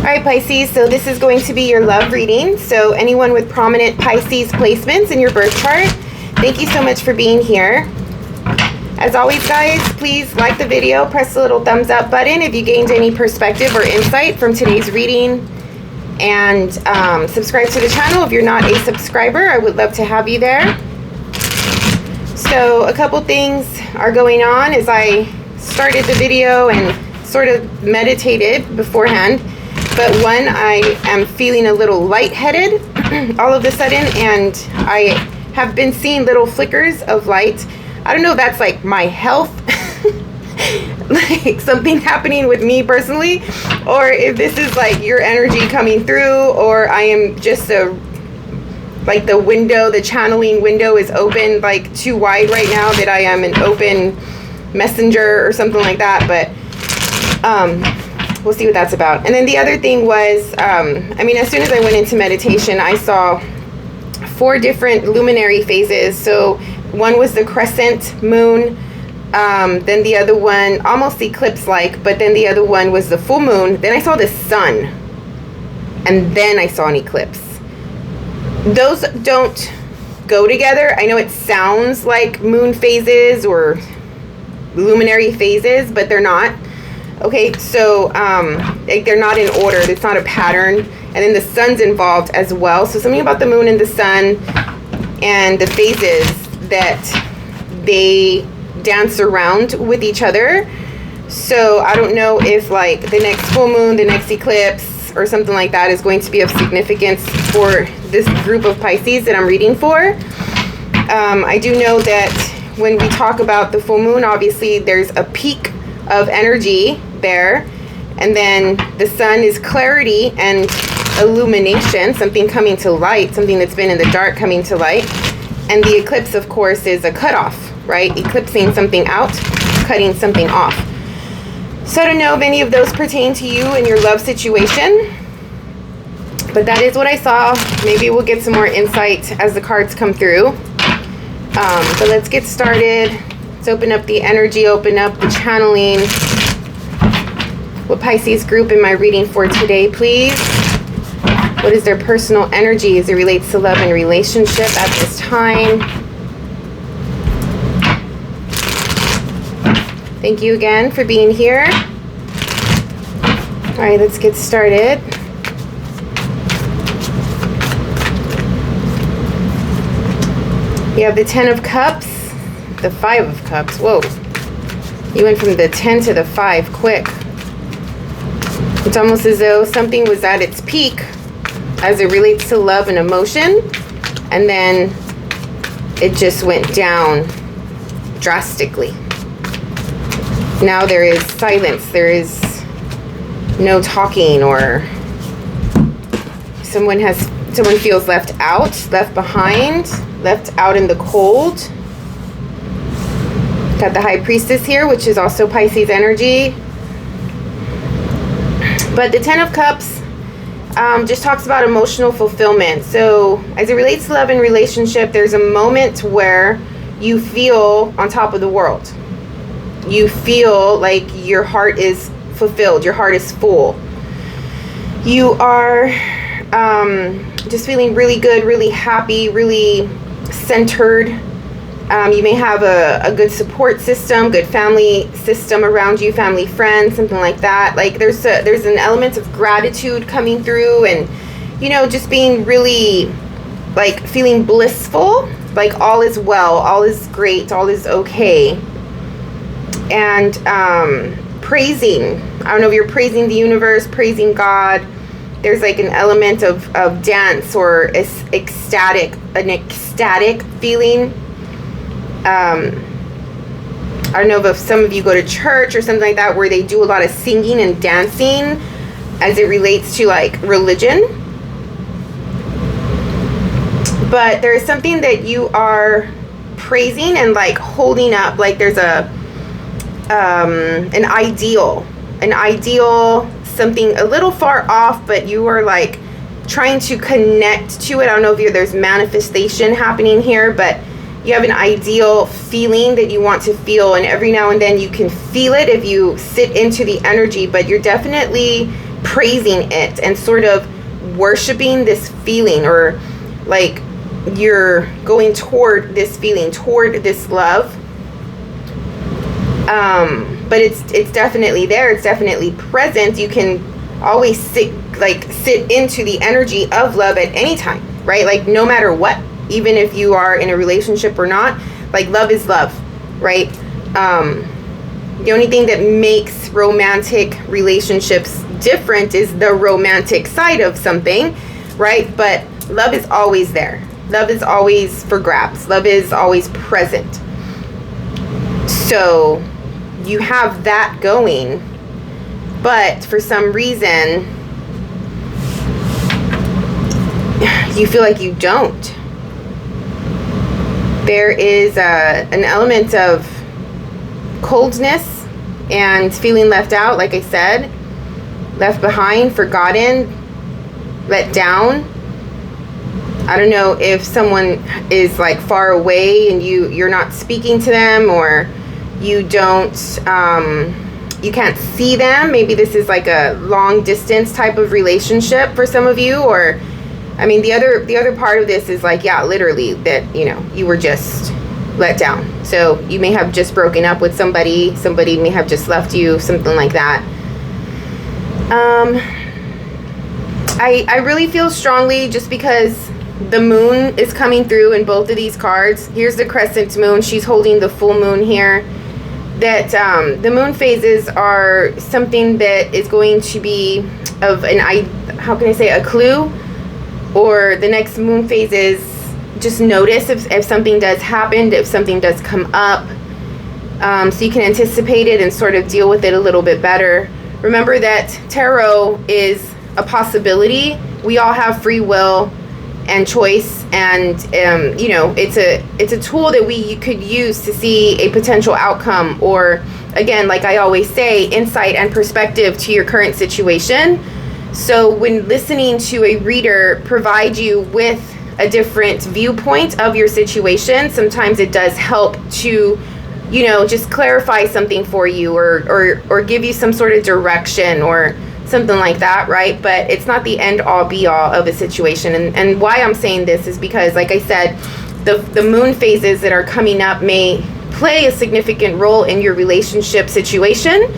Alright Pisces, so this is going to be your love reading. So anyone with prominent Pisces placements in your birth chart, thank you so much for being here. As always guys, please like the video, press the little thumbs up button if you gained any perspective or insight from today's reading. And subscribe to the channel if you're not a subscriber. I would love to have you there. So a couple things are going on as I started the video and sort of meditated beforehand. But one, I am feeling a little lightheaded all of a sudden, and I have been seeing little flickers of light. I don't know if that's like my health, like something happening with me personally, or if this is like your energy coming through, or I am just like the window, the channeling window is open like too wide right now, that I am an open messenger or something like that. But we'll see what that's about. And then the other thing was, I mean, as soon as I went into meditation, I saw 4 different luminary phases. So one was the crescent moon, then the other one almost eclipse-like, but then the other one was the full moon. Then I saw the sun, and then I saw an eclipse. Those don't go together. I know it sounds like moon phases or luminary phases, but they're not. Okay, so like they're not in order. It's not a pattern. And then the sun's involved as well. So something about the moon and the sun and the phases, that they dance around with each other. So I don't know if like the next full moon, the next eclipse, or something like that is going to be of significance for this group of Pisces that I'm reading for. I do know that when we talk about the full moon, obviously there's a peak of energy there, and then the sun is clarity and illumination, something coming to light, something that's been in the dark coming to light. And the eclipse, of course, is a cutoff, right? Eclipsing something out, cutting something off. So I don't know if any of those pertain to you in your love situation, but that is what I saw. Maybe we'll get some more insight as the cards come through. But let's get started. Let's open up the energy, open up the channeling. What Pisces group am I reading for today, please? What is their personal energy as it relates to love and relationship at this time? Thank you again for being here. All right, let's get started. You have the 10 of Cups, the 5 of Cups. Whoa. You went from the 10 to the 5 quick. It's almost as though something was at its peak as it relates to love and emotion, and then it just went down drastically. Now there is silence. There is no talking, or someone feels left out, left behind, left out in the cold. Got the High Priestess here, which is also Pisces energy. But the 10 of Cups just talks about emotional fulfillment. So as it relates to love and relationship, there's a moment where you feel on top of the world. You feel like your heart is fulfilled. Your heart is full. You are just feeling really good, really happy, really centered. You may have a good support system, good family system around you, family, friends, something like that. Like there's an element of gratitude coming through, and you know, just being really like feeling blissful, like all is well, all is great, all is okay. And praising, I don't know if you're praising the universe, praising God. There's like an element of dance or an ecstatic feeling. I don't know if some of you go to church or something like that, where they do a lot of singing and dancing as it relates to like religion. But there is something that you are praising and like holding up, like there's an ideal, something a little far off, but you are like trying to connect to it. I don't know if there's manifestation happening here, but you have an ideal feeling that you want to feel, and every now and then you can feel it if you sit into the energy, but you're definitely praising it and sort of worshiping this feeling, or like you're going toward this feeling, toward this love. But it's definitely there. It's definitely present. You can always sit into the energy of love at any time, right? Like no matter what, even if you are in a relationship or not, like love is love, right? The only thing that makes romantic relationships different is the romantic side of something, right? But love is always there. Love is always for grabs. Love is always present. So you have that going, but for some reason you feel like you don't. There is an element of coldness and feeling left out, like I said, left behind, forgotten, let down. I don't know if someone is like far away and you're not speaking to them, or you don't you can't see them. Maybe this is like a long distance type of relationship for some of you. Or I mean, the other part of this is like, yeah, literally that, you know, you were just let down. So you may have just broken up with somebody may have just left you, something like that. I really feel strongly, just because the moon is coming through in both of these cards. Here's the crescent moon. She's holding the full moon here. That the moon phases are something that is going to be of how can I say, a clue, or the next moon phases, just notice if something does happen, if something does come up, so you can anticipate it and sort of deal with it a little bit better. Remember that tarot is a possibility. We all have free will and choice, and you know, it's a tool that we could use to see a potential outcome, or again, like I always say, insight and perspective to your current situation. So when listening to a reader provide you with a different viewpoint of your situation, sometimes it does help to, you know, just clarify something for you, or give you some sort of direction or something like that, right? But it's not the end all be all of a situation. And why I'm saying this is because, like I said, the moon phases that are coming up may play a significant role in your relationship situation.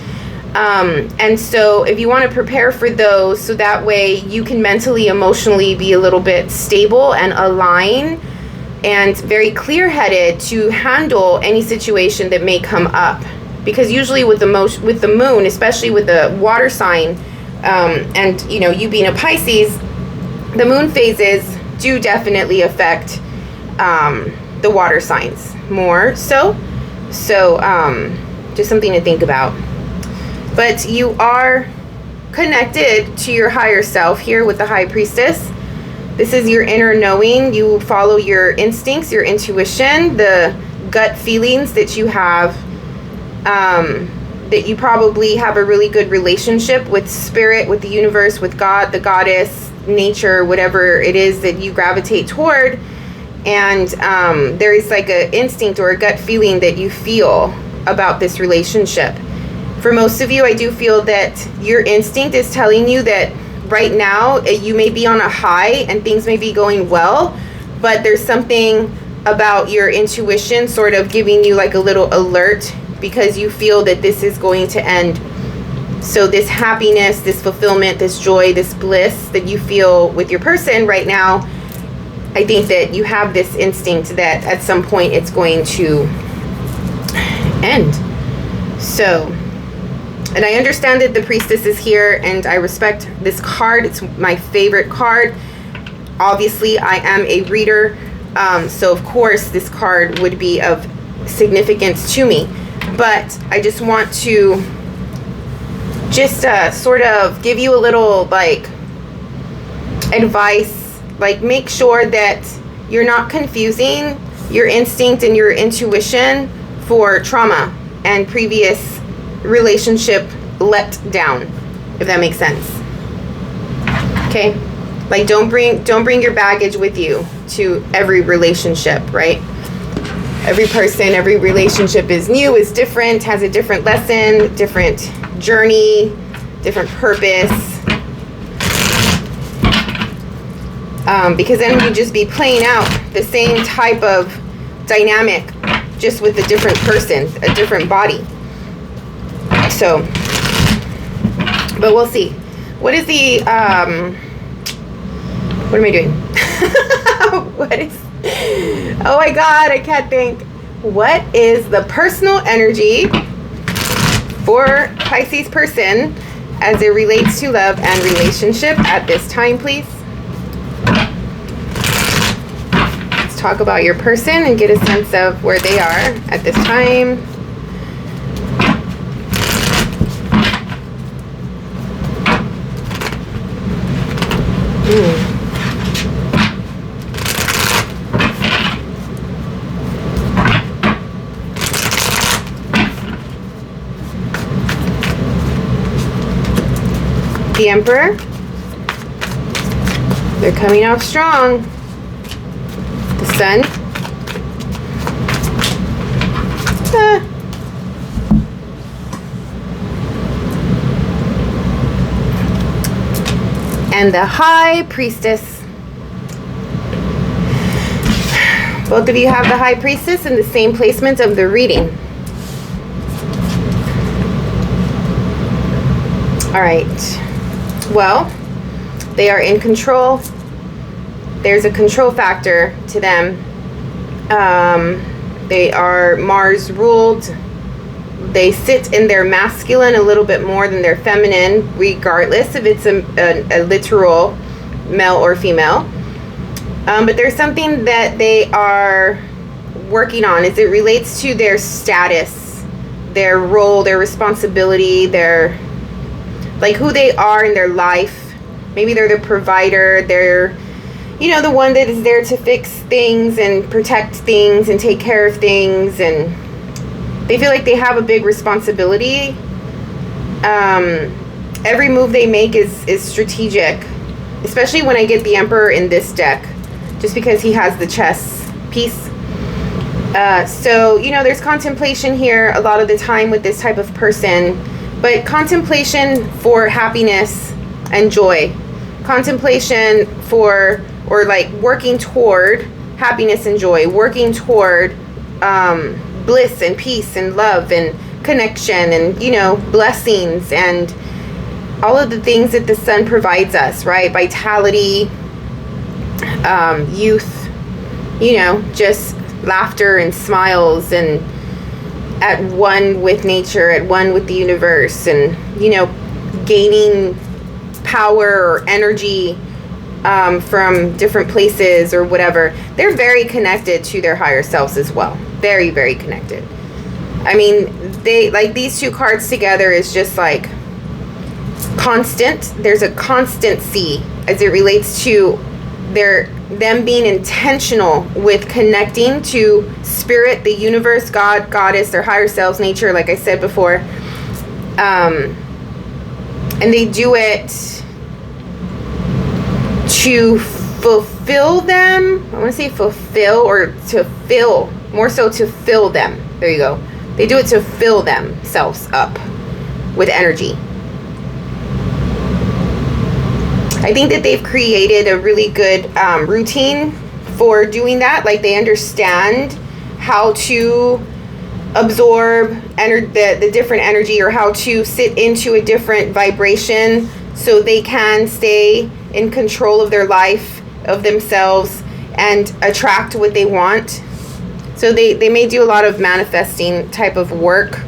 And so if you want to prepare for those, so that way you can mentally, emotionally be a little bit stable and aligned and very clear-headed to handle any situation that may come up. Because usually with the moon, especially with the water sign, and you know, you being a Pisces, the moon phases do definitely affect the water signs more so just something to think about. But you are connected to your higher self here with the High Priestess. This is your inner knowing. You follow your instincts, your intuition, the gut feelings that you have, that you probably have a really good relationship with spirit, with the universe, with God, the goddess, nature, whatever it is that you gravitate toward. And there is like an instinct or a gut feeling that you feel about this relationship. For most of you, I do feel that your instinct is telling you that right now you may be on a high and things may be going well, but there's something about your intuition sort of giving you like a little alert, because you feel that this is going to end. So this happiness, this fulfillment, this joy, this bliss that you feel with your person right now, I think that you have this instinct that at some point it's going to end. So, and I understand that the Priestess is here, and I respect this card. It's my favorite card. Obviously, I am a reader, so of course this card would be of significance to me. But I just want to just sort of give you a little like advice, like make sure that you're not confusing your instinct and your intuition for trauma and previous relationship let down, if that makes sense. Okay, like don't bring your baggage with you to every relationship, right? Every person, every relationship is new, is different, has a different lesson, different journey, different purpose. Because then you'd just be playing out the same type of dynamic, just with a different person, a different body. So, but we'll see. What is the, what am I doing? What is, oh my God, I can't think. What is the personal energy for Pisces person as it relates to love and relationship at this time, please? Let's talk about your person and get a sense of where they are at this time. The Emperor. They're coming out strong. The Sun. And the High Priestess. Both of you have the High Priestess in the same placement of the reading. All right. Well, they are in control. There's a control factor to them. They are Mars ruled. They sit in their masculine a little bit more than their feminine, regardless if it's a literal male or female. But there's something that they are working on as it relates to their status, their role, their responsibility, their, like, who they are in their life. Maybe they're the provider, they're, you know, the one that is there to fix things and protect things and take care of things, and they feel like they have a big responsibility. Every move they make is strategic, especially when I get the Emperor in this deck, just because he has the chess piece. So, you know, there's contemplation here a lot of the time with this type of person, but contemplation for happiness and joy. Contemplation for, or like working toward happiness and joy, working toward bliss and peace and love and connection and, you know, blessings and all of the things that the Sun provides us, right? Vitality, youth, you know, just laughter and smiles, and at one with nature, at one with the universe, and, you know, gaining power or energy from different places or whatever. They're very connected to their higher selves as well. Very, very connected. I mean, they, like, these two cards together is just like constant. There's a constancy as it relates to them being intentional with connecting to spirit, the universe, God, goddess, their higher selves, nature, like I said before. And they do it to fulfill them. I want to say fulfill, or to fill, more so to fill them. There you go. They do it to fill themselves up with energy. I think that they've created a really good routine for doing that. Like, they understand how to absorb the different energy, or how to sit into a different vibration so they can stay in control of their life, of themselves, and attract what they want. So they may do a lot of manifesting type of work.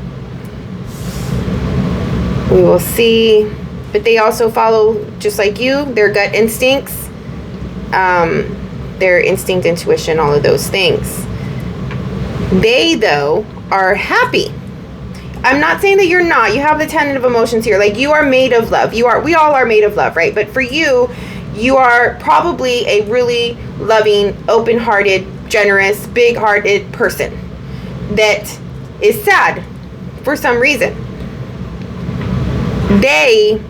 We will see. But they also follow, just like you, their gut instincts, their instinct, intuition, all of those things. They, though, are happy. I'm not saying that you're not. You have the Ten of Emotions here. Like, you are made of love. We all are made of love, right? But for you, you are probably a really loving, open-hearted, generous, big-hearted person that is sad for some reason. They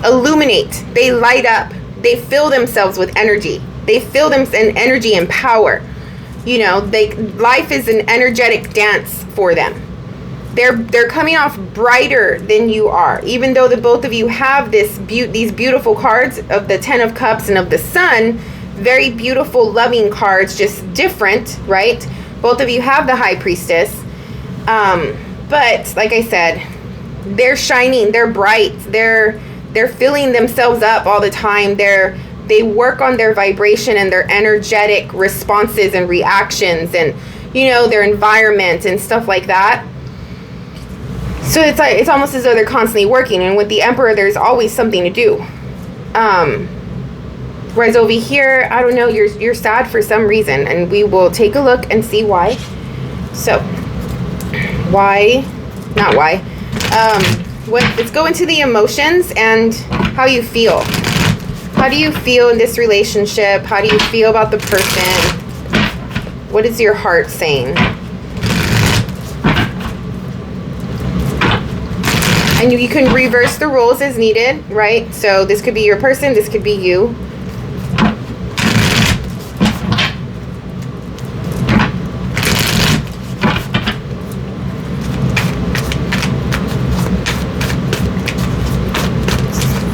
illuminate, they light up, they fill themselves with energy. They fill them in energy and power. You know, life is an energetic dance for them. they're coming off brighter than you are, even though the both of you have these beautiful cards of the Ten of Cups and of the Sun. Very beautiful, loving cards, just different, right? Both of you have the High Priestess, but like I said, they're shining, they're bright, they're filling themselves up all the time. They work on their vibration and their energetic responses and reactions, and their environment and stuff like that. So it's almost as though they're constantly working, and with the Emperor, there's always something to do. Whereas over here, I don't know, you're sad for some reason, and we will take a look and see why. So, not why. Let's go into the emotions and how you feel. How do you feel in this relationship? How do you feel about the person? What is your heart saying? And you can reverse the roles as needed, right? So this could be your person, this could be you.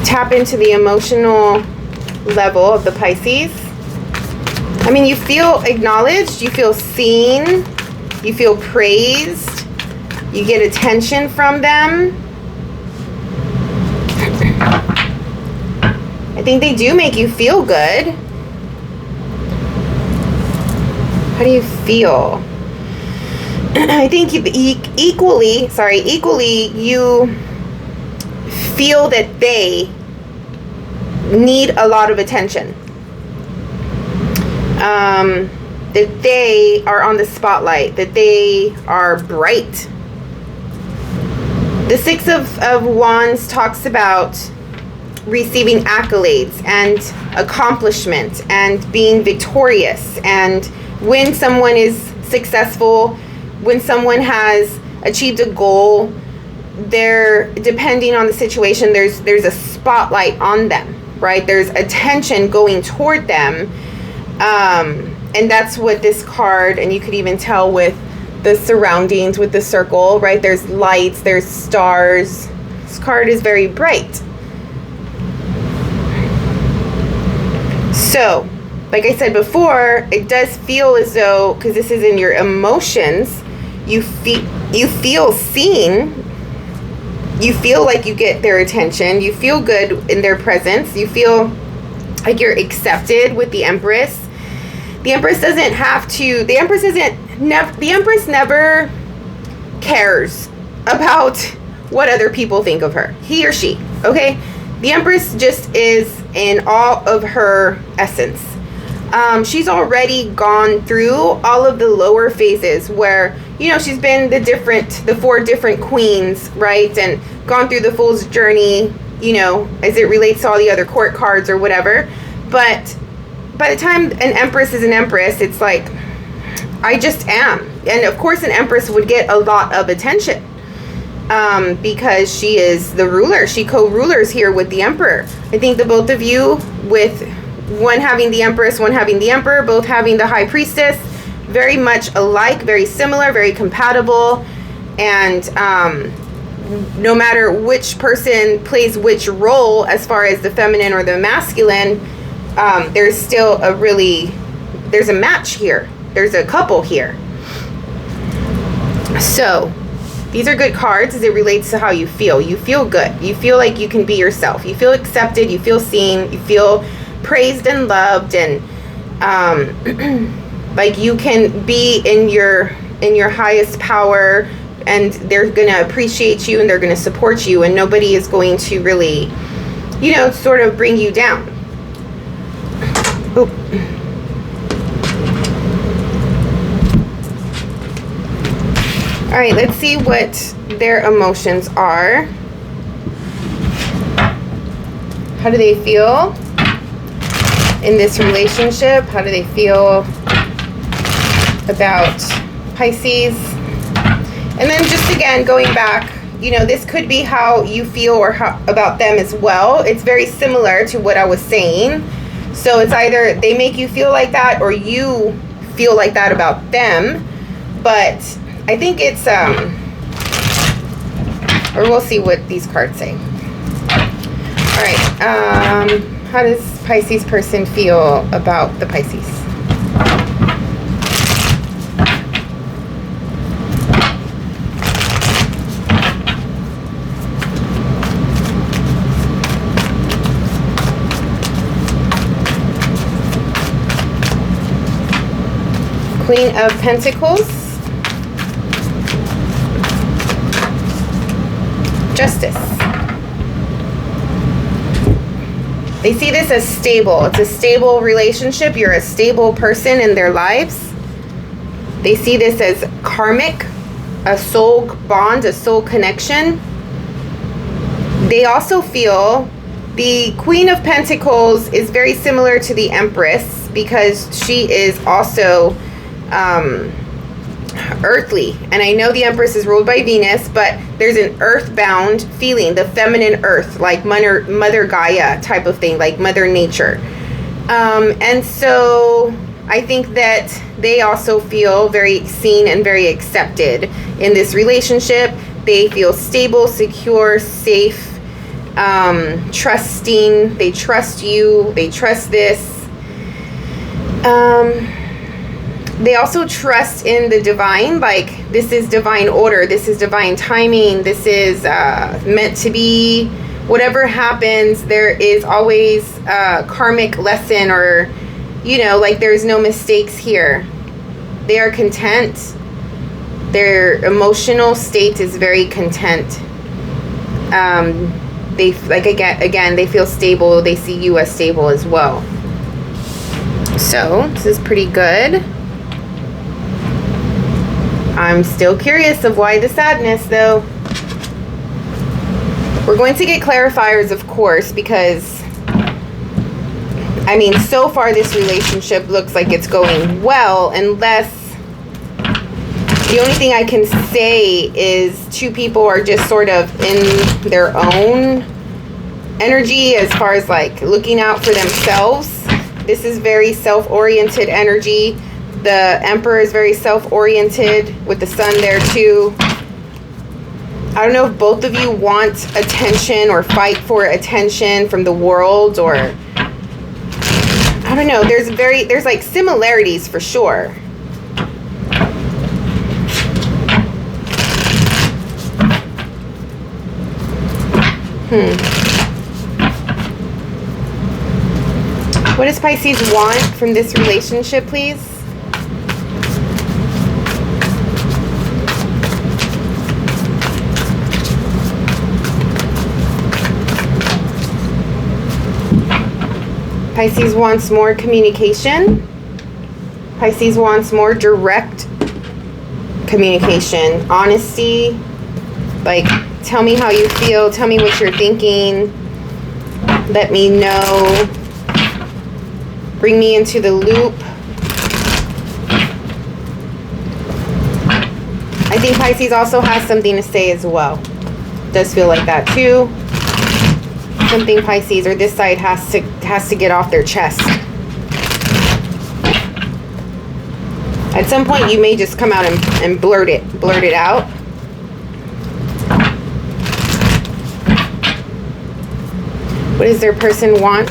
Tap into the emotional level of the Pisces. I mean, you feel acknowledged, you feel seen, you feel praised, you get attention from them. I think they do make you feel good. How do you feel? I think equally you feel that they need a lot of attention. That they are on the spotlight, that they are bright. The Six of Wands talks about receiving accolades and accomplishment and being victorious, and when someone is successful, when someone has achieved a goal, they're, depending on the situation, there's a spotlight on them, right? There's attention going toward them, and that's what this card, and you could even tell with the surroundings, with the circle, right? There's lights, there's stars. This card is very bright. So, like I said before, it does feel as though, because this is in your emotions, you feel seen, you feel like you get their attention, you feel good in their presence, you feel like you're accepted with the Empress. The Empress doesn't have to, the Empress never cares about what other people think of her, he or she, okay? The Empress just is in all of her essence. She's already gone through all of the lower phases where, she's been the 4 different queens, right? And gone through the Fool's journey, as it relates to all the other court cards or whatever. But by the time an Empress is an Empress, it's like, I just am. And of course an Empress would get a lot of attention. Because she is the ruler. She co-rulers here with the Emperor. I think the both of you, with one having the Empress, one having the Emperor, both having the High Priestess, very much alike, very similar, very compatible. And no matter which person plays which role as far as the feminine or the masculine, there's still there's a match here. There's a couple here. So these are good cards as it relates to how you feel. You feel good. You feel like you can be yourself. You feel accepted. You feel seen. You feel praised and loved, and like you can be in your highest power, and they're going to appreciate you and they're going to support you, and nobody is going to really, sort of bring you down. Oop. All right, let's see what their emotions are. How do they feel in this relationship? How do they feel about Pisces? And then just again, going back, this could be how you feel about them as well. It's very similar to what I was saying. So it's either they make you feel like that or you feel like that about them. But I think it's Or we'll see what these cards say. All right. How does Pisces person feel about the Pisces? Queen of Pentacles. Justice. They see this as stable. It's a stable relationship. You're a stable person in their lives. They see this as karmic, a soul bond, a soul connection. They also feel the Queen of Pentacles is very similar to the Empress because she is also earthly. And I know the Empress is ruled by Venus, but there's an earthbound feeling, the feminine earth, like Mother Gaia type of thing, like Mother Nature. And so I think that they also feel very seen and very accepted in this relationship. They feel stable, secure, safe, trusting. They trust you. They trust this. They also trust in the divine, like this is divine order, this is divine timing, this is meant to be. Whatever happens, there is always a karmic lesson, or, you know, like there's no mistakes here. They are content. Their emotional state is very content. They, like, again, they feel stable. They see you as stable as well. So this is pretty good. I'm still curious of why the sadness, though. We're going to get clarifiers, of course, because, I mean, so far this relationship looks like it's going well, unless the only thing I can say is two people are just sort of in their own energy as far as, like, looking out for themselves. This is very self-oriented energy. The Emperor is very self-oriented with the Sun there too. I don't know if both of you want attention or fight for attention from the world, or I don't know. There's like similarities for sure. What does Pisces want from this relationship, please? Pisces wants more communication. Pisces wants more direct communication, honesty. Like, tell me how you feel. Tell me what you're thinking. Let me know. Bring me into the loop. I think Pisces also has something to say as well. Does feel like that too. Something Pisces or this side has to get off their chest. At some point you may just come out and blurt it out. What does their person want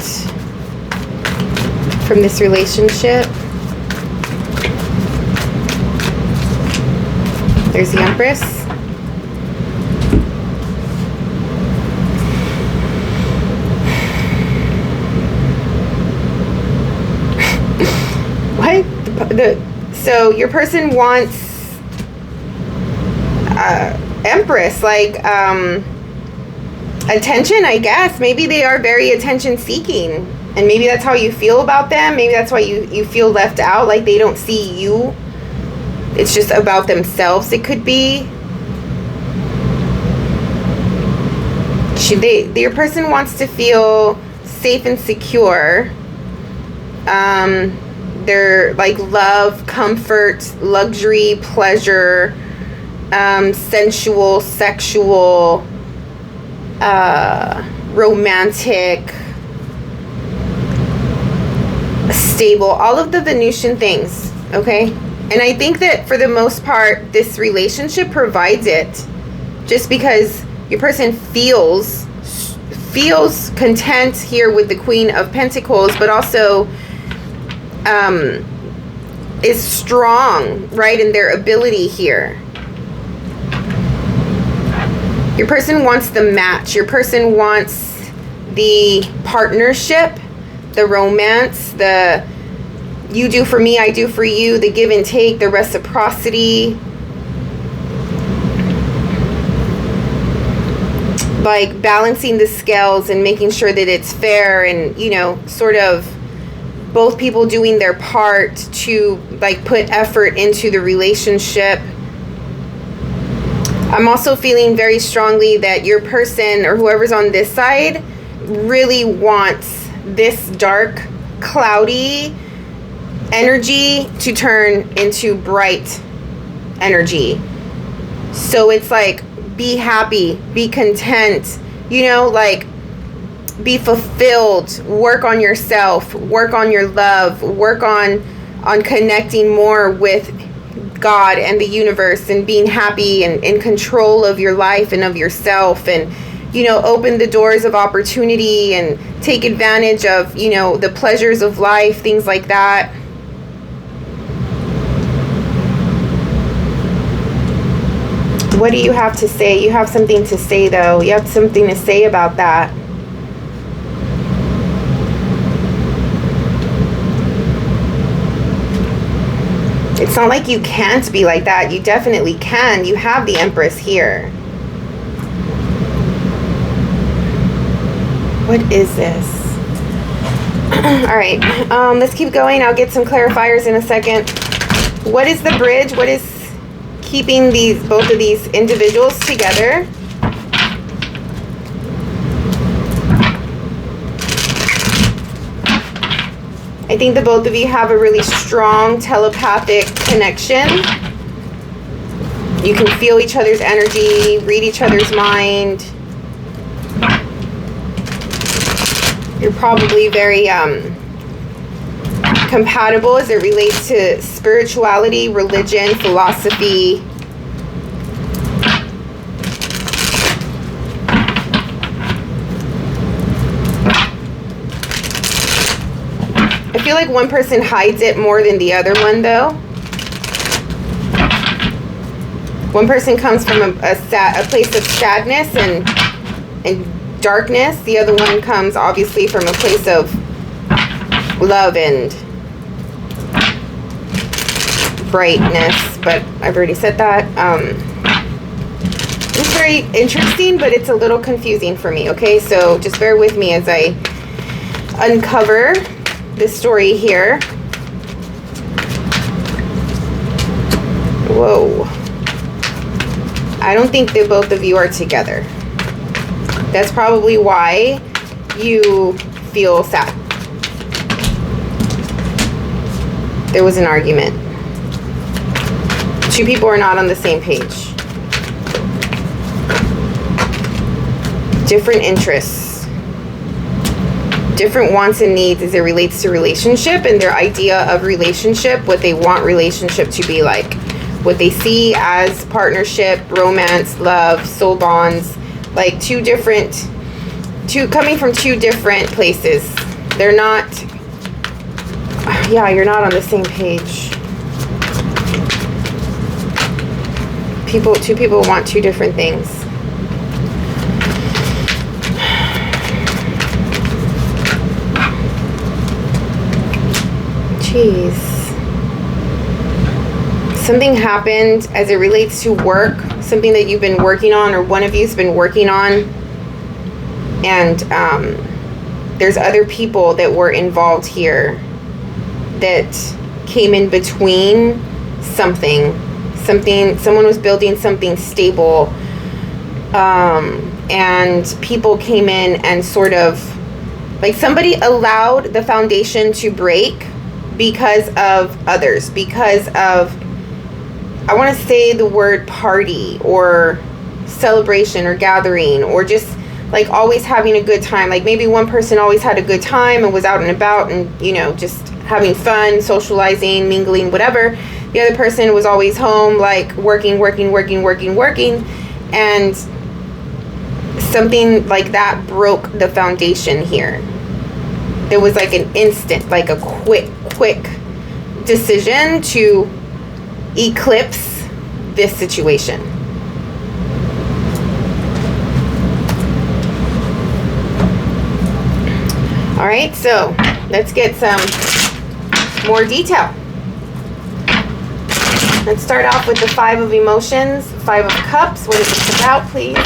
from this relationship? There's the Empress. So your person wants Empress, like attention, I guess. Maybe they are very attention seeking, and maybe that's how you feel about them. Maybe that's why you feel left out, like they don't see you. It's just about themselves. It could be. Your person wants to feel safe and secure. They're like love, comfort, luxury, pleasure, sensual, sexual, romantic, stable, all of the Venusian things, okay? And I think that for the most part, this relationship provides it, just because Your person feels content here with the Queen of Pentacles, but also is strong, right, in their ability here. Your person wants the match. Your person wants the partnership, the romance, the you do for me, I do for you, the give and take, the reciprocity. Like balancing the scales and making sure that it's fair, and, you know, sort of both people doing their part to like put effort into the relationship. I'm also feeling very strongly that your person or whoever's on this side really wants this dark, cloudy energy to turn into bright energy. So it's like, be happy, be content, you know, like be fulfilled, work on yourself, work on your love, work on connecting more with God and the universe, and being happy and in control of your life and of yourself, and, you know, open the doors of opportunity and take advantage of, you know, the pleasures of life, things like that. What do you have to say? You have something to say, though. You have something to say about that. It's not like you can't be like that. You definitely can. You have the Empress here. What is this? All right. Let's keep going. I'll get some clarifiers in a second. What is the bridge? What is keeping both of these individuals together? I think the both of you have a really strong telepathic connection. You can feel each other's energy, read each other's mind. You're probably very compatible as it relates to spirituality, religion, philosophy. I feel like one person hides it more than the other one, though. One person comes from a place of sadness and darkness. The other one comes obviously from a place of love and brightness, but I've already said that. It's very interesting, but it's a little confusing for me, okay? So just bear with me as I uncover this story here. Whoa. I don't think that both of you are together. That's probably why you feel sad. There was an argument. Two people are not on the same page. Different interests. Different wants and needs as it relates to relationship and their idea of relationship, what they want relationship to be like. What they see as partnership, romance, love, soul bonds. Like coming from two different places. They're not, yeah, you're not on the same page. Two people want two different things. Jeez. Something happened as it relates to work, something that you've been working on or one of you's been working on, and there's other people that were involved here that came in between someone was building something stable, and people came in and sort of like somebody allowed the foundation to break because of others, because of, I want to say the word party or celebration or gathering, or just like always having a good time. Like maybe one person always had a good time and was out and about and, you know, just having fun, socializing, mingling, whatever. The other person was always home, like working. And something like that broke the foundation here. There was like an instant, like a quick decision to eclipse this situation. All right, so let's get some more detail. Let's start off with the Five of Emotions, Five of Cups. What is this about, please?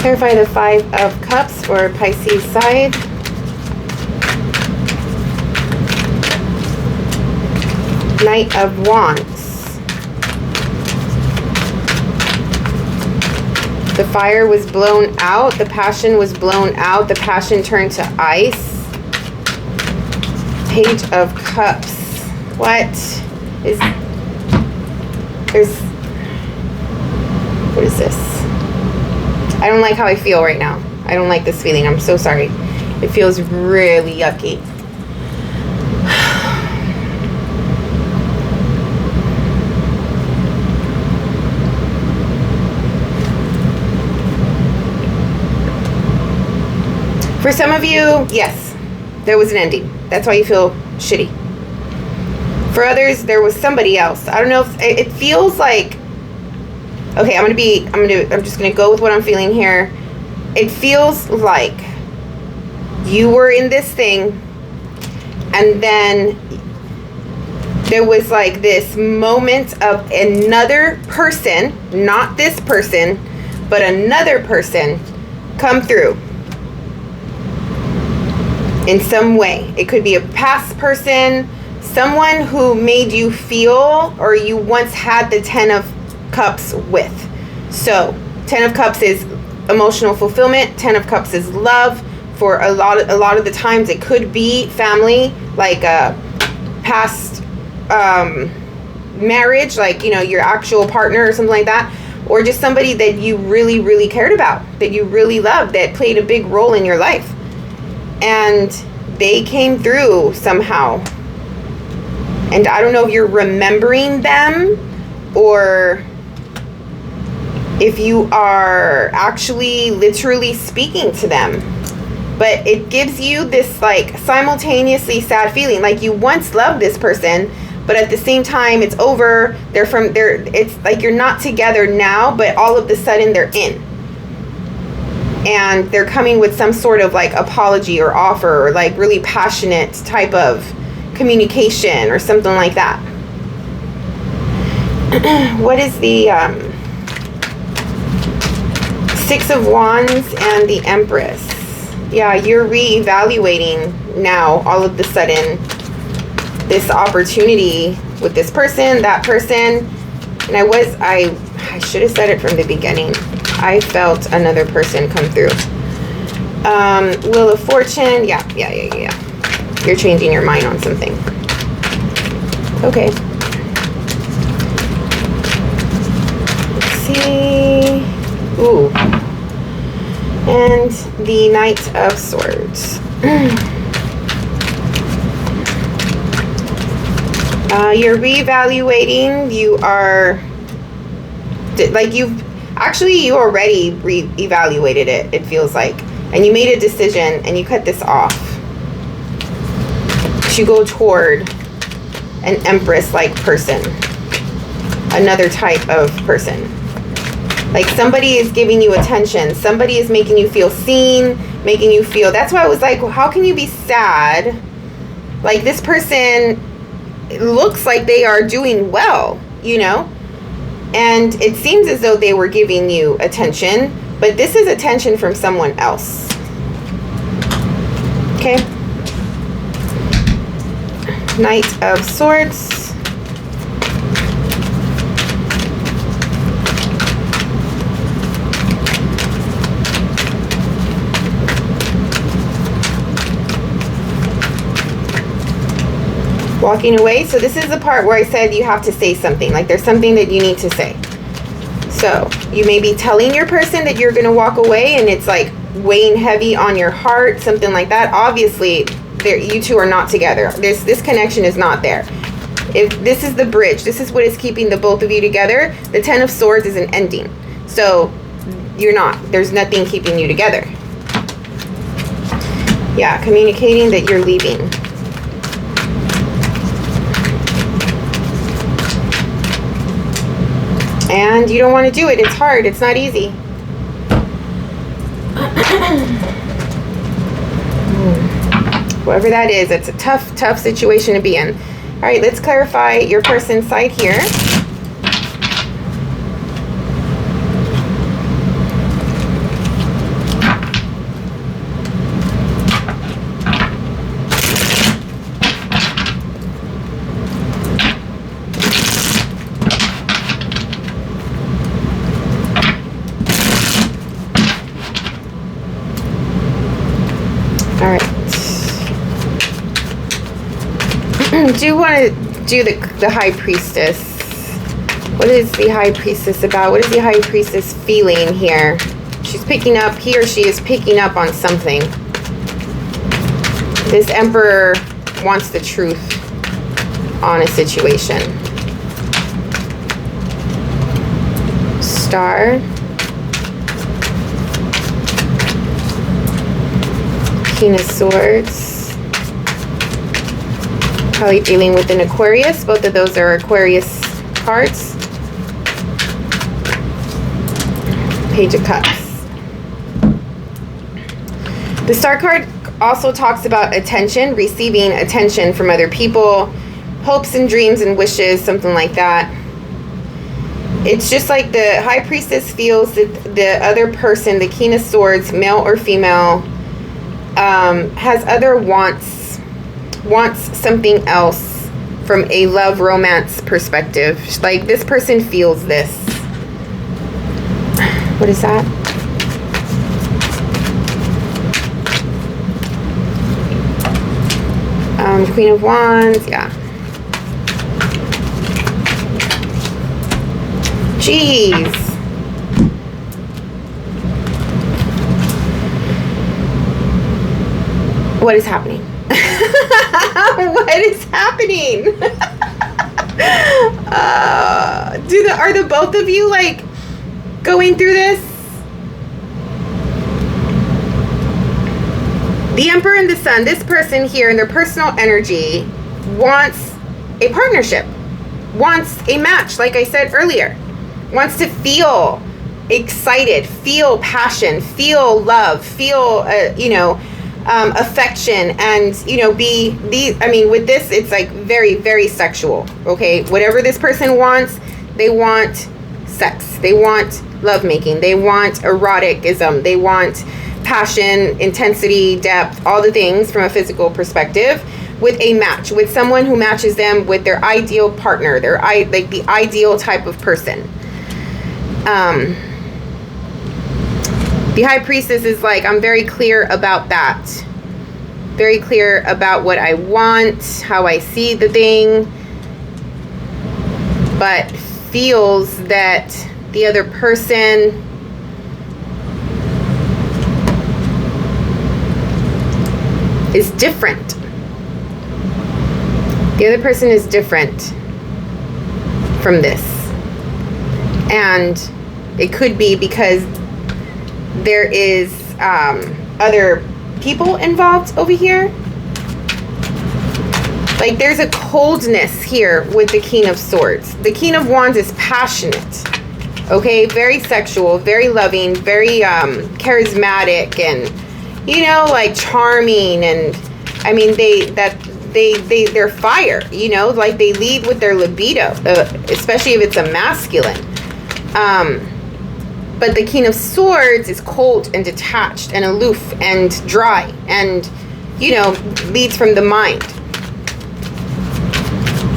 Clarify the Five of Cups for Pisces side. Knight of Wands. The fire was blown out. The passion was blown out. The passion turned to ice. Page of Cups. What is this? I don't like how I feel right now. I don't like this feeling. I'm so sorry. It feels really yucky. For some of you, yes, there was an ending. That's why you feel shitty. For others, there was somebody else. I don't know if it feels like, okay, I'm just gonna go with what I'm feeling here. It feels like you were in this thing, and then there was like this moment of another person, not this person, but another person come through. In some way. It could be a past person, someone who made you feel, or you once had the Ten of Cups with. So, Ten of Cups is emotional fulfillment. Ten of Cups is love. For a lot of the times, it could be family, like a past marriage, like, you know, your actual partner or something like that, or just somebody that you really, really cared about, that you really loved, that played a big role in your life. And they came through somehow. And I don't know if you're remembering them or if you are actually literally speaking to them. But it gives you this like simultaneously sad feeling. Like you once loved this person, but at the same time it's over. It's like you're not together now, but all of a sudden they're in. And they're coming with some sort of like apology or offer or like really passionate type of communication or something like that. What is the Six of Wands and the Empress? Yeah, you're reevaluating now all of a sudden this opportunity with this person, that person. And I should have said it from the beginning. I felt another person come through. Wheel of Fortune. Yeah. You're changing your mind on something. Okay. Let's see. Ooh. And the Knight of Swords. You're reevaluating. You are like you already re-evaluated it feels like, and you made a decision and you cut this off to go toward an Empress like person, another type of person. Like somebody is giving you attention, somebody is making you feel seen, making you feel, that's why I was like, well, how can you be sad? Like this person, it looks like they are doing well, you know? And it seems as though they were giving you attention, but this is attention from someone else. Okay. Knight of Swords. Walking away. So this is the part where I said you have to say something. Like there's something that you need to say. So you may be telling your person that you're going to walk away and it's like weighing heavy on your heart, something like that. Obviously, you two are not together. This connection is not there. If this is the bridge, this is what is keeping the both of you together. The Ten of Swords is an ending. So you're not. There's nothing keeping you together. Yeah, communicating that you're leaving. And you don't want to do it. It's hard. It's not easy. Whoever that is, it's a tough, tough situation to be in. All right, let's clarify your person's side here. Do you want to do the High Priestess? What is the High Priestess about? What is the High Priestess feeling here? She's picking up, he or she is picking up on something. This Emperor wants the truth on a situation. Star. King of Swords. Probably dealing with an Aquarius. Both of those are Aquarius cards. Page of Cups. The Star card also talks about attention, receiving attention from other people, hopes and dreams and wishes, something like that. It's just like the High Priestess feels that the other person, the King of Swords, male or female, has other wants something else from a love romance perspective. Like this person feels this. What is that? Queen of Wands, yeah. Jeez. What is happening? What is happening? Are the both of you like going through this? The Emperor and the Sun, this person here in their personal energy wants a partnership, wants a match, like I said earlier, wants to feel excited, feel passion, feel love, feel, affection, and with this it's like very, very sexual. Okay, whatever this person wants, they want sex, they want lovemaking, they want eroticism, they want passion, intensity, depth, all the things from a physical perspective, with a match, with someone who matches them with their ideal partner, like the ideal type of person. The High Priestess is like, I'm very clear about that. Very clear about what I want, how I see the thing, but feels that the other person is different. The other person is different from this. And it could be because there is other people involved over here. Like there's a coldness here with the King of Swords. The King of Wands is passionate. Okay, very sexual, very loving, very charismatic, and like charming, and I mean they're fire, like they lead with their libido, especially if it's a masculine. But the King of Swords is cold and detached and aloof and dry and, leads from the mind.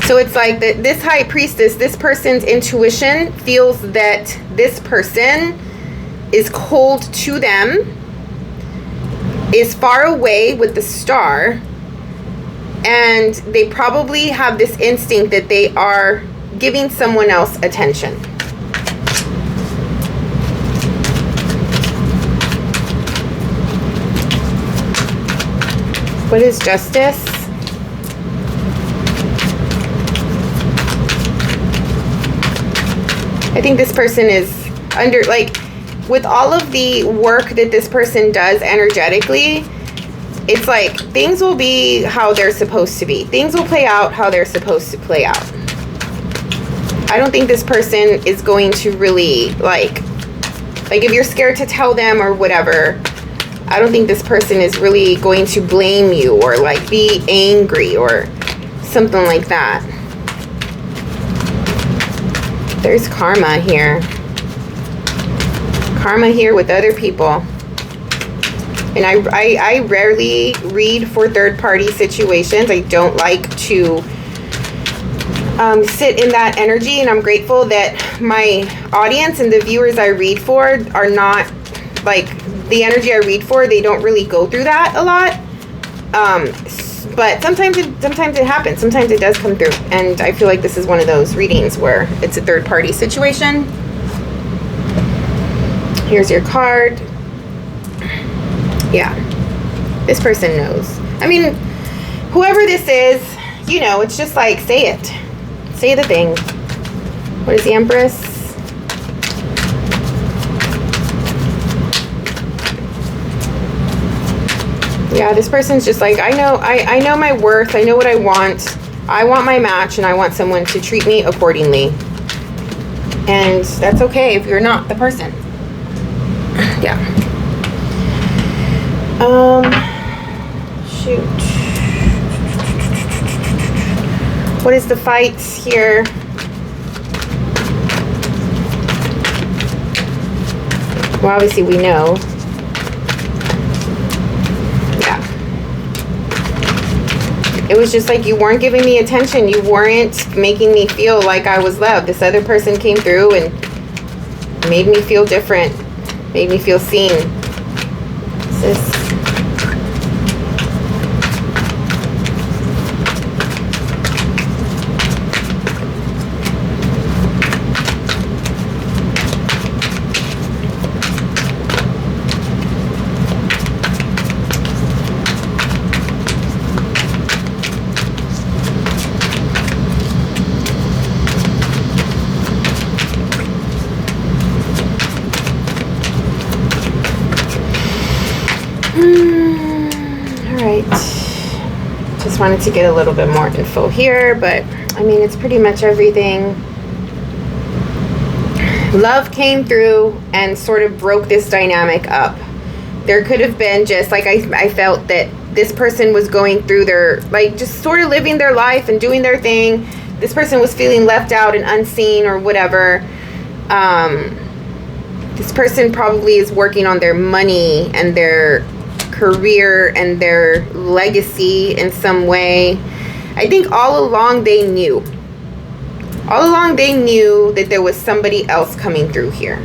So it's like that this High Priestess, this person's intuition feels that this person is cold to them, is far away with the Star, and they probably have this instinct that they are giving someone else attention. What is Justice? I think this person is under, like, with all of the work that this person does energetically, it's like things will be how they're supposed to be. Things will play out how they're supposed to play out. I don't think this person is going to really, like if you're scared to tell them or whatever, I don't think this person is really going to blame you or like be angry or something like that. There's karma here. Karma here with other people. And I rarely read for third-party situations. I don't like to sit in that energy, and I'm grateful that my audience and the viewers I read for are not, like, the energy I read for, they don't really go through that a lot. But sometimes it happens. Sometimes it does come through. And I feel like this is one of those readings where it's a third-party situation. Here's your card. Yeah. This person knows. I mean, whoever this is, you know, it's just like, say it. Say the thing. What is the Empress? Yeah, this person's just like, I know my worth. I know what I want. I want my match, and I want someone to treat me accordingly. And that's okay if you're not the person. Yeah. Shoot. What is the fight here? Well, obviously we know. Yeah. It was just like you weren't giving me attention. You weren't making me feel like I was loved. This other person came through and made me feel different. Made me feel seen. What's this? Just wanted to get a little bit more info here, but I mean, it's pretty much everything. Love came through and sort of broke this dynamic up. There could have been just like I felt that this person was going through their, like, just sort of living their life and doing their thing. This person was feeling left out and unseen or whatever. This person probably is working on their money and their career and their legacy in some way. I think all along they knew. All along they knew that there was somebody else coming through here.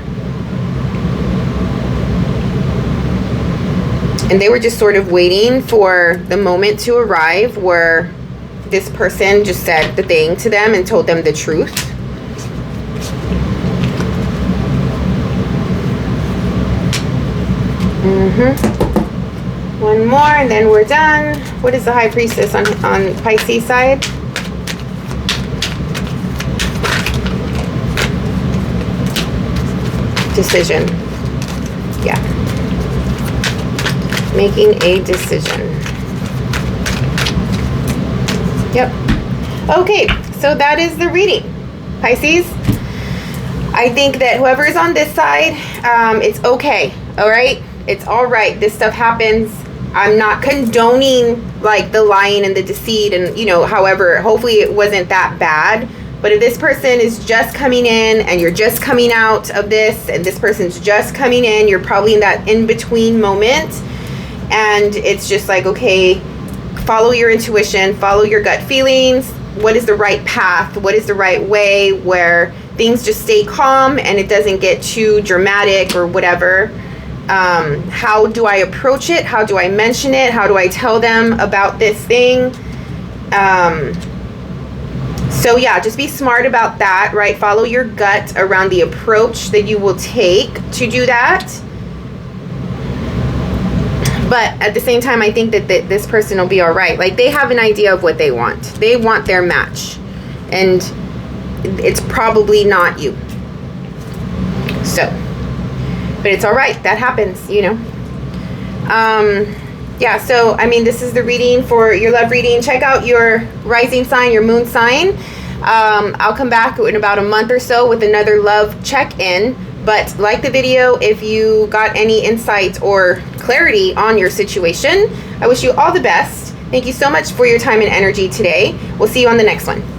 And they were just sort of waiting for the moment to arrive where this person just said the thing to them and told them the truth. One more and then we're done. What is the High Priestess on Pisces side? Decision. Yeah. Making a decision. Yep. Okay, so that is the reading, Pisces. I think that whoever is on this side, it's okay, all right? It's all right. This stuff happens. I'm not condoning, like, the lying and the deceit and, you know, however, hopefully it wasn't that bad. But if this person is just coming in and you're just coming out of this and this person's just coming in, you're probably in that in-between moment. And it's just like, okay, follow your intuition, follow your gut feelings. What is the right path? What is the right way where things just stay calm and it doesn't get too dramatic or whatever? How do I approach it? How do I mention it? How do I tell them about this thing? So yeah, just be smart about that, right? Follow your gut around the approach that you will take to do that. But at the same time, I think that this person will be all right. Like, they have an idea of what they want. They want their match. And it's probably not you. So, but it's all right. That happens, you know. Yeah, so, I mean, this is the reading for your love reading. Check out your rising sign, your moon sign. I'll come back in about a month or so with another love check-in. But like the video if you got any insights or clarity on your situation. I wish you all the best. Thank you so much for your time and energy today. We'll see you on the next one.